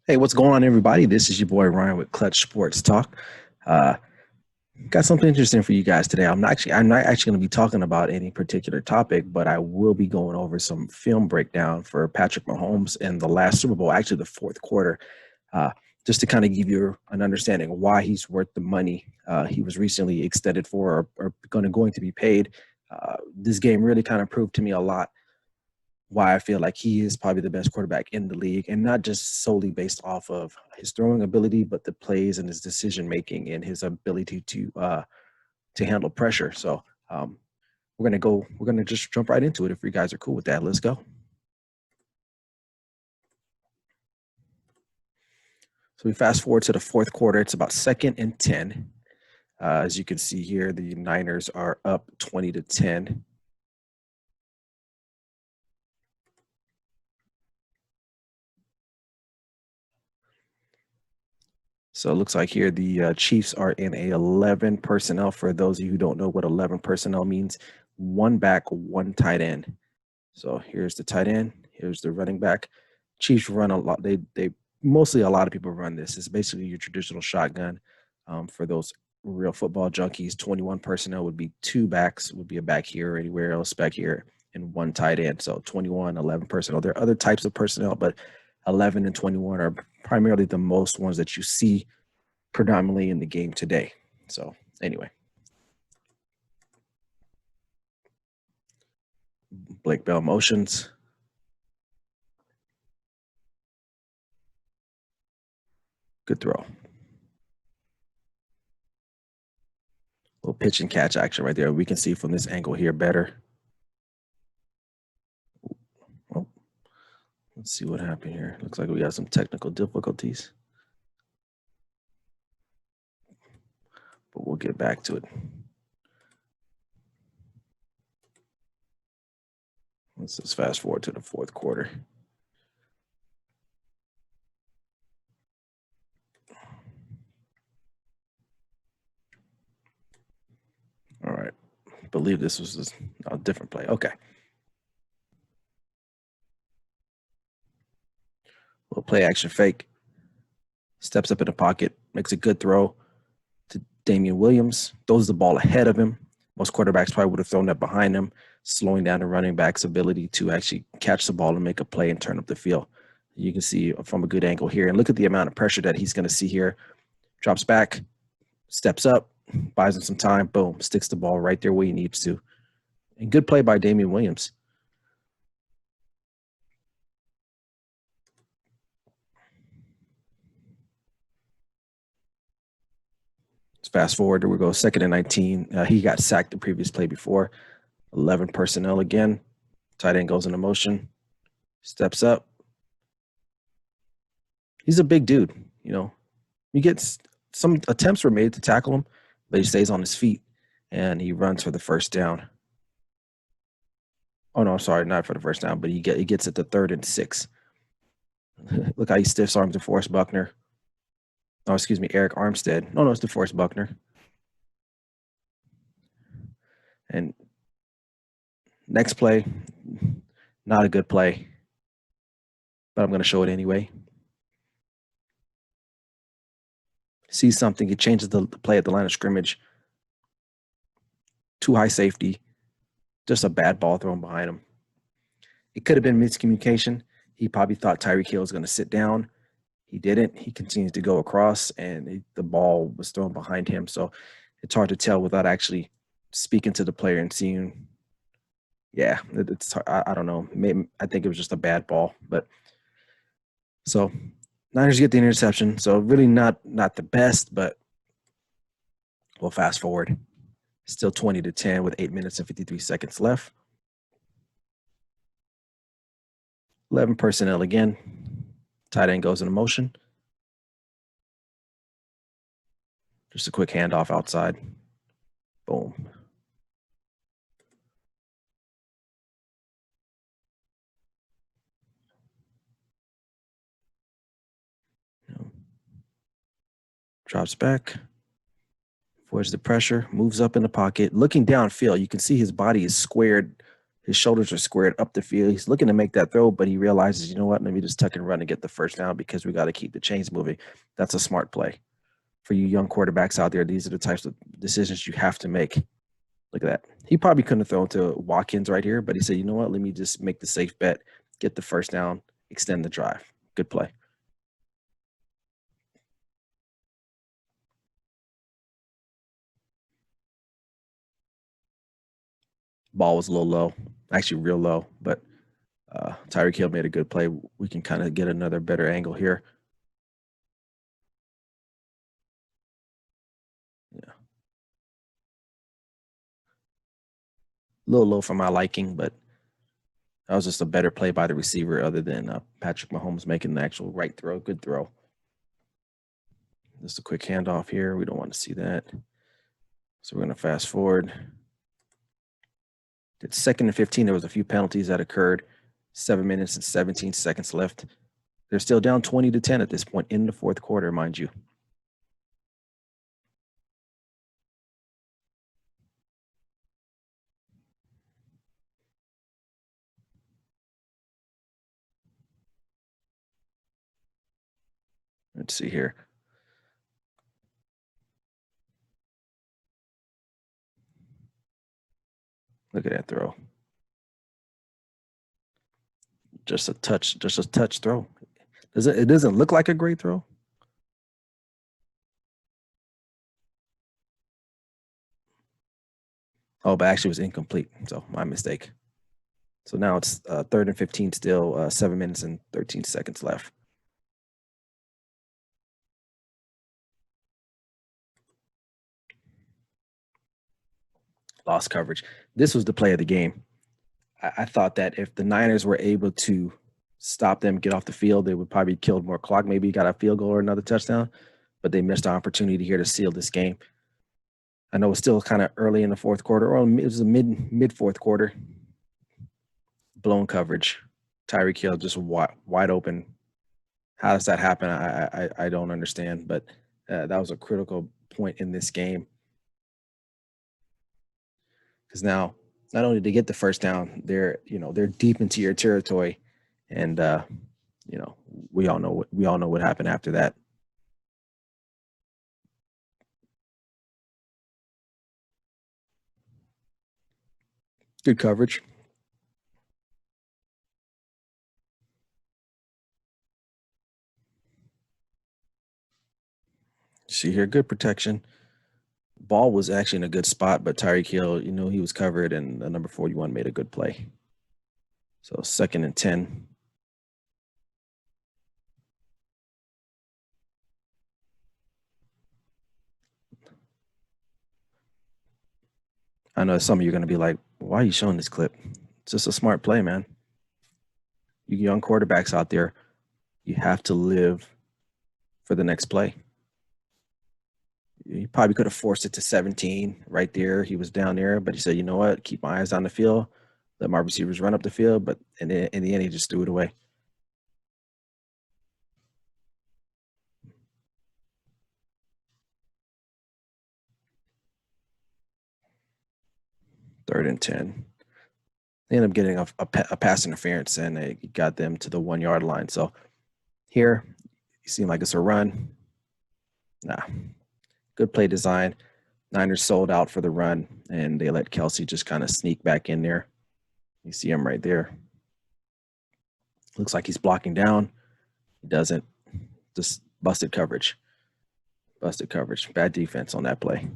Hey, what's going on, everybody? This is your boy Ryan with Clutch Sports Talk. Uh, got something interesting for you guys today. I'm not actually going to be talking about any particular topic, but I will be going over some film breakdown for Patrick Mahomes in the last Super Bowl, actually the fourth quarter, uh, just to kind of give you an understanding of why he's worth the money he was recently extended for or going to be paid. This game really kind of proved to me a lot why I feel like he is probably the best quarterback in the league, and not just solely based off of his throwing ability, but the plays and his decision making and his ability to handle pressure. So we're gonna just jump right into it. If you guys are cool with that, let's go. So we fast forward to the fourth quarter. It's about second and 10. As you can see here, the Niners are up 20-10. So it looks like here the Chiefs are in a 11 personnel. For those of you who don't know what 11 personnel means, one back, one tight end. So here's the tight end. Here's the running back. Chiefs run a lot. They mostly a lot of people run this. It's basically your traditional shotgun. For those real football junkies, 21 personnel would be two backs, would be a back here or anywhere else back here, and one tight end. So 21, 11 personnel. There are other types of personnel, but 11 and 21 are primarily the most ones that you see predominantly in the game today. So anyway, Blake Bell motions. Good throw. Little pitch and catch action right there. We can see from this angle here better. Oh, let's see what happened here. Looks like we got some technical difficulties, but we'll get back to it. Let's just fast forward to the fourth quarter. All right. I believe this was a different play. Okay. Little play action fake. Steps up in the pocket, makes a good throw to Damian Williams, throws the ball ahead of him. Most quarterbacks probably would have thrown that behind him, slowing down the running back's ability to actually catch the ball and make a play and turn up the field. You can see from a good angle here. And look at the amount of pressure that he's going to see here. Drops back, steps up, buys him some time, boom, sticks the ball right there where he needs to. And good play by Damian Williams. Let's fast forward. We go second and 19. He got sacked the previous play before. 11 personnel again. Tight end goes into motion, steps up. He's a big dude, you know. He gets some attempts were made to tackle him, but he stays on his feet and he runs for the first down. Oh no, sorry, not for the first down, but he gets it to 3rd and 6. Look how he stiffs arms DeForest Buckner. Oh, excuse me, Eric Armstead. No, it's DeForest Buckner. And next play, not a good play, but I'm going to show it anyway. Sees something, he changes the play at the line of scrimmage. Too high safety, just a bad ball thrown behind him. It could have been miscommunication. He probably thought Tyreek Hill was going to sit down. He didn't. He continues to go across, and the ball was thrown behind him. So it's hard to tell without actually speaking to the player and seeing. Yeah, it's I don't know. Maybe I think it was just a bad ball, but so Niners get the interception. So really not the best, but we'll fast forward. Still 20-10 with 8 minutes and 53 seconds left. 11 personnel again. Tight end goes into motion. Just a quick handoff outside. Boom. Drops back. Avoids the pressure. Moves up in the pocket. Looking downfield, you can see his body is squared His shoulders are squared up the field. He's looking to make that throw, but he realizes, you know what? Let me just tuck and run and get the first down because we got to keep the chains moving. That's a smart play. For you young quarterbacks out there, these are the types of decisions you have to make. Look at that. He probably couldn't have thrown to Watkins right here, but he said, you know what? Let me just make the safe bet, get the first down, extend the drive. Good play. Ball was a little low, actually real low, but Tyreek Hill made a good play. We can kind of get another better angle here. Yeah. A little low for my liking, but that was just a better play by the receiver other than Patrick Mahomes making the actual right throw. Good throw. Just a quick handoff here. We don't want to see that. So we're going to fast forward. It's 2nd and 15. There was a few penalties that occurred. 7 minutes and 17 seconds left. They're still down 20-10 at this point in the fourth quarter, mind you. Let's see here. Look at that throw. Just a touch throw. It doesn't look like a great throw. Oh, but actually it was incomplete. So my mistake. So now it's 3rd and 15 still, 7 minutes and 13 seconds left. Lost coverage. This was the play of the game. I thought that if the Niners were able to stop them, get off the field, they would probably killed more clock. Maybe got a field goal or another touchdown, but they missed the opportunity here to seal this game. I know it's still kind of early in the fourth quarter, or it was a mid fourth quarter. Blown coverage. Tyreek Hill just wide open. How does that happen? I don't understand, but that was a critical point in this game because now not only to get the first down, they're deep into your territory, and we all know what happened after that. Good coverage. See here, good protection. Ball was actually in a good spot, but Tyreek Hill, he was covered, and the number 41 made a good play. So 2nd and 10. I know some of you are going to be like, why are you showing this clip? It's just a smart play, man. You young quarterbacks out there, you have to live for the next play. He probably could have forced it to 17 right there. He was down there, but he said, you know what? Keep my eyes on the field. Let my receivers run up the field. But in the end, he just threw it away. Third and 10. They ended up getting a pass interference, and it got them to the 1 yard line. So here, it seemed like it's a run. Nah, good play design. Niners sold out for the run, and they let Kelsey just kind of sneak back in there. You see him right there. Looks like he's blocking down. He doesn't. Just busted coverage. Busted coverage. Bad defense on that play.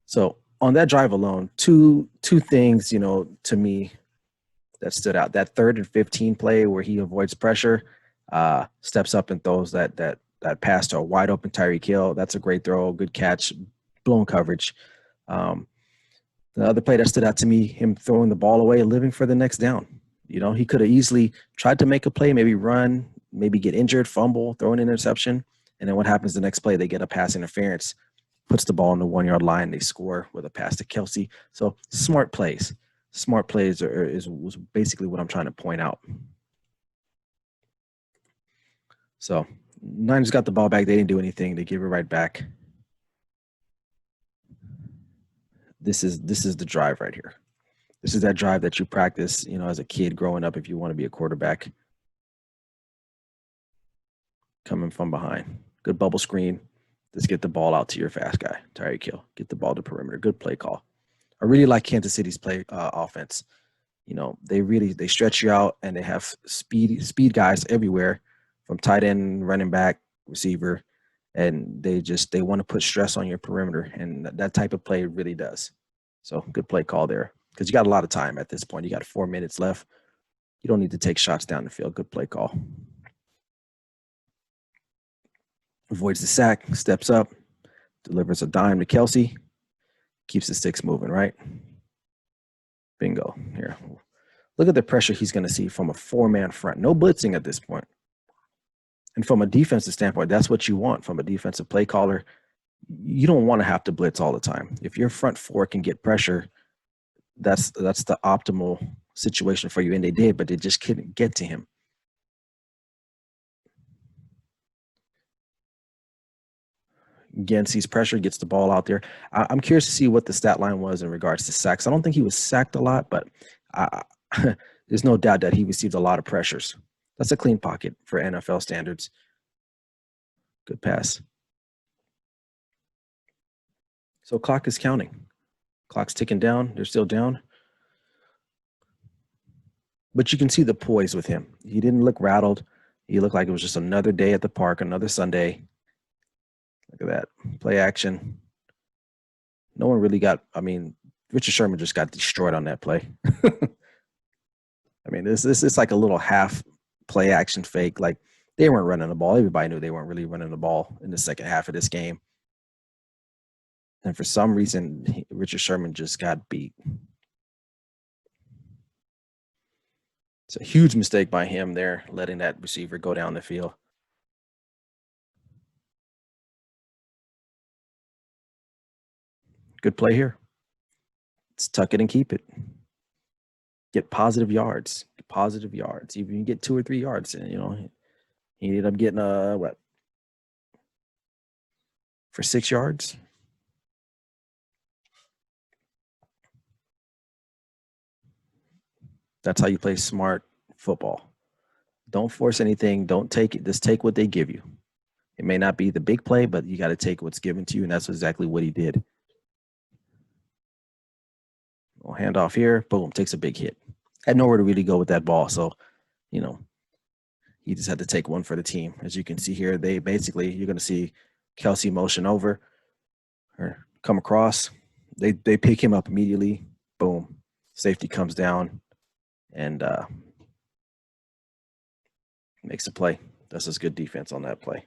So on that drive alone, two things, to me that stood out. That 3rd and 15 play where he avoids pressure, steps up and throws that pass to a wide open Tyreek Hill. That's a great throw, good catch, blown coverage. The other play that stood out to me, him throwing the ball away, living for the next down. He could have easily tried to make a play, maybe run, maybe get injured, fumble, throw an interception. And then what happens the next play? They get a pass interference, puts the ball on the 1 yard line. They score with a pass to Kelsey. So smart plays. Smart plays was basically what I'm trying to point out. So Niners got the ball back. They didn't do anything. They give it right back. This is the drive right here. This is that drive that you practice, as a kid growing up if you want to be a quarterback. Coming from behind. Good bubble screen. Just get the ball out to your fast guy, Tyreek Hill. Get the ball to perimeter. Good play call. I really like Kansas City's play offense. They stretch you out and they have speed guys everywhere, from tight end, running back, receiver, and they want to put stress on your perimeter, and that type of play really does. So good play call there, because you got a lot of time at this point. You got 4 minutes left. You don't need to take shots down the field. Good play call. Avoids the sack, steps up, delivers a dime to Kelsey, keeps the sticks moving, right? Bingo. Here. Look at the pressure he's going to see from a 4-man front. No blitzing at this point. And from a defensive standpoint, that's what you want from a defensive play caller. You don't want to have to blitz all the time. If your front four can get pressure, that's the optimal situation for you. And they did, but they just couldn't get to him. Again, sees pressure, gets the ball out there. I'm curious to see what the stat line was in regards to sacks. I don't think he was sacked a lot, but there's no doubt that he received a lot of pressures. That's a clean pocket for NFL standards. Good pass. So clock is counting. Clock's ticking down. They're still down. But you can see the poise with him. He didn't look rattled. He looked like it was just another day at the park, another Sunday. Look at that. Play action. No one really Richard Sherman just got destroyed on that play. This is like a little half play action fake. Like, they weren't running the ball. Everybody knew they weren't really running the ball in the second half of this game. And for some reason, Richard Sherman just got beat. It's a huge mistake by him there, letting that receiver go down the field. Good play here. Let's tuck it and keep it. Get positive yards. Even you get 2 or 3 yards, and he ended up getting for 6 yards. That's how you play smart football. Don't force anything. Don't take it. Just take what they give you. It may not be the big play, but you got to take what's given to you, and that's exactly what he did. We'll hand off here. Boom, takes a big hit. Had nowhere to really go with that ball, so he just had to take one for the team. As you can see here, you're going to see Kelsey motion over or come across. They pick him up immediately. Boom, safety comes down and makes a play. That's just good defense on that play.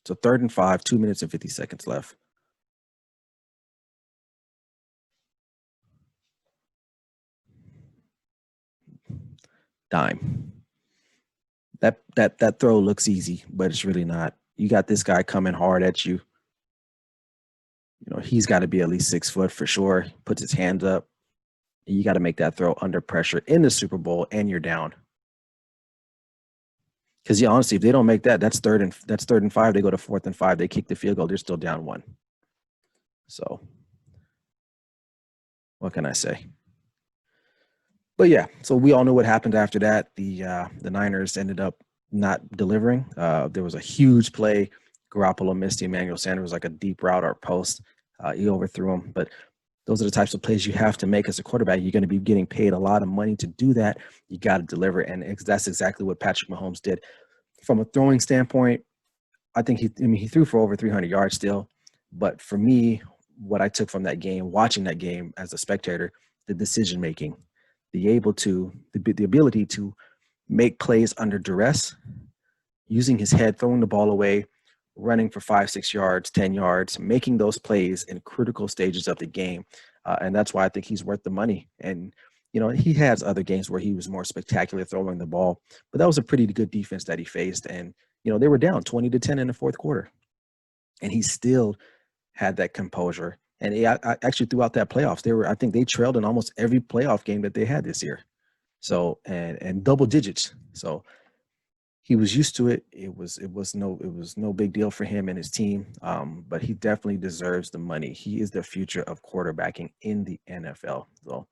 So 3rd and 5, 2 minutes and 50 seconds left. Dime. That throw looks easy, but it's really not. You got this guy coming hard at you. He's got to be at least 6 foot for sure. Puts his hands up. You got to make that throw under pressure in the Super Bowl, and you're down. Because honestly, if they don't make that, that's 3rd and 5. They go to 4th and 5. They kick the field goal. They're still down 1. So, what can I say? But yeah, so we all know what happened after that. The Niners ended up not delivering. There was a huge play. Garoppolo missed Emmanuel Sanders, like a deep route or post. He overthrew him. But those are the types of plays you have to make as a quarterback. You're going to be getting paid a lot of money to do that. You got to deliver, and that's exactly what Patrick Mahomes did. From a throwing standpoint, I think he threw for over 300 yards still. But for me, what I took from that game, watching that game as a spectator, the decision making. The ability to make plays under duress, using his head, throwing the ball away, running for 5, 6 yards, 10 yards, making those plays in critical stages of the game. And that's why I think he's worth the money. And, he has other games where he was more spectacular throwing the ball, but that was a pretty good defense that he faced. And, they were down 20-10 in the 4th quarter. And he still had that composure. And actually throughout that playoffs, I think they trailed in almost every playoff game that they had this year. So, and double digits. So he was used to it. It was no big deal for him and his team. But he definitely deserves the money. He is the future of quarterbacking in the NFL. So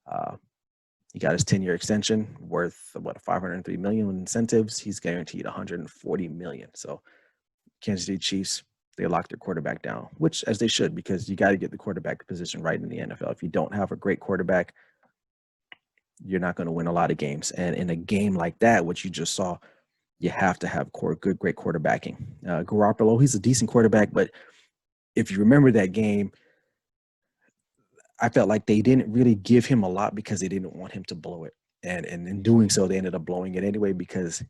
uh, he got his 10-year extension worth what 503 million in incentives. He's guaranteed 140 million. So Kansas City Chiefs, they locked their quarterback down, which as they should, because you got to get the quarterback position right in the NFL. If you don't have a great quarterback, you're not going to win a lot of games. And in a game like that, what you just saw, you have to have great quarterbacking. Garoppolo, he's a decent quarterback, but if you remember that game, I felt like they didn't really give him a lot because they didn't want him to blow it. And in doing so, they ended up blowing it anyway because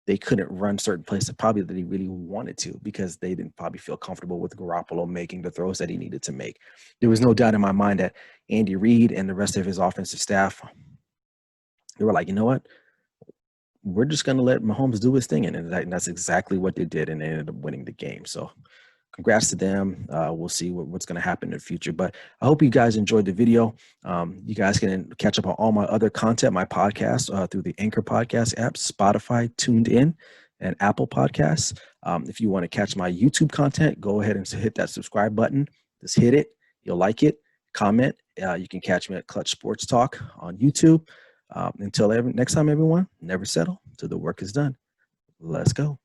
they couldn't run certain plays probably that he really wanted to because they didn't probably feel comfortable with Garoppolo making the throws that he needed to make. There was no doubt in my mind that Andy Reid and the rest of his offensive staff, they were like, you know what? We're just going to let Mahomes do his thing. And that's exactly what they did. And they ended up winning the game. So congrats to them. We'll see what's going to happen in the future. But I hope you guys enjoyed the video. You guys can catch up on all my other content, my podcast through the Anchor Podcast app, Spotify, Tuned In, and Apple Podcasts. If you want to catch my YouTube content, go ahead and hit that subscribe button. Just hit it. You'll like it. Comment. You can catch me at Clutch Sports Talk on YouTube. Until next time, everyone, never settle till the work is done. Let's go.